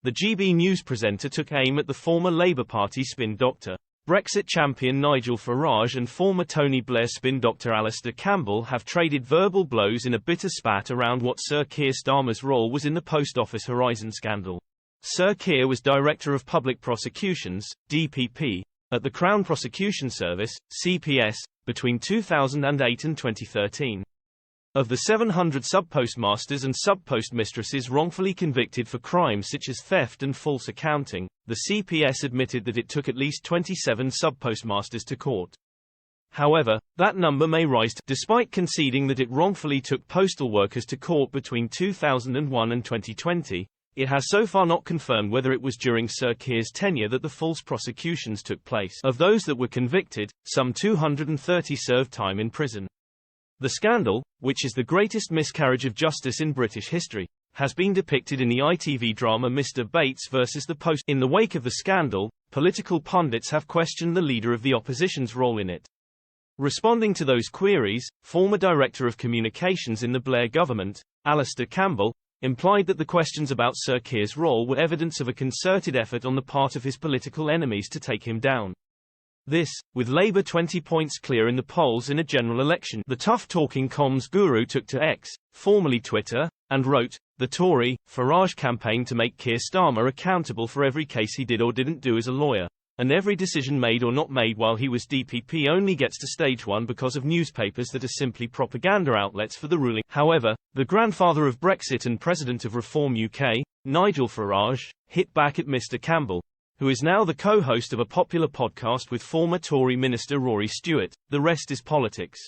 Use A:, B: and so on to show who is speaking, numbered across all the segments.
A: the GB News presenter took aim at the former Labour Party spin doctor. Brexit champion Nigel Farage and former Tony Blair spin doctor Alastair Campbell have traded verbal blows in a bitter spat around what Sir Keir Starmer's role was in the Post Office Horizon scandal. Sir Keir was Director of Public Prosecutions, DPP, at the Crown Prosecution Service, CPS, between 2008 and 2013. Of the 700 sub-postmasters and sub-postmistresses wrongfully convicted for crimes such as theft and false accounting, the CPS admitted that it took at least 27 sub-postmasters to court. However, that number may rise despite conceding that it wrongfully took postal workers to court between 2001 and 2020. It has so far not confirmed whether it was during Sir Keir's tenure that the false prosecutions took place. Of those that were convicted, some 230 served time in prison. The scandal, which is the greatest miscarriage of justice in British history, has been depicted in the ITV drama Mr. Bates vs. the Post. In the wake of the scandal, political pundits have questioned the leader of the opposition's role in it. Responding to those queries, former Director of Communications in the Blair government, Alastair Campbell, implied that the questions about Sir Keir's role were evidence of a concerted effort on the part of his political enemies to take him down. This, with Labour 20 points clear in the polls in a general election. The tough-talking comms guru took to X, formerly Twitter, and wrote, "The Tory, Farage campaign to make Keir Starmer accountable for every case he did or didn't do as a lawyer, and every decision made or not made while he was DPP only gets to stage 1 because of newspapers that are simply propaganda outlets for the ruling." However, the grandfather of Brexit and president of Reform UK, Nigel Farage, hit back at Mr. Campbell, who is now the co-host of a popular podcast with former Tory Minister Rory Stewart, The Rest is Politics.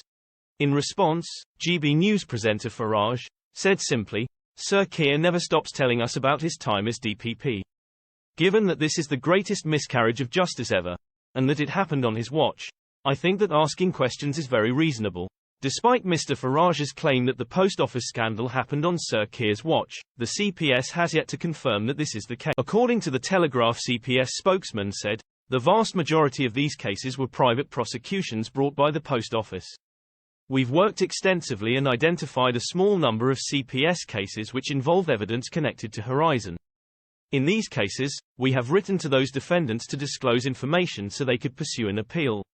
A: In response, GB News presenter Farage said simply, "Sir Keir never stops telling us about his time as DPP. Given that this is the greatest miscarriage of justice ever, and that it happened on his watch, I think that asking questions is very reasonable." Despite Mr. Farage's claim that the Post Office scandal happened on Sir Keir's watch, the CPS has yet to confirm that this is the case. According to the Telegraph, CPS spokesman said, "The vast majority of these cases were private prosecutions brought by the Post Office. We've worked extensively and identified a small number of CPS cases which involve evidence connected to Horizon. In these cases, we have written to those defendants to disclose information so they could pursue an appeal.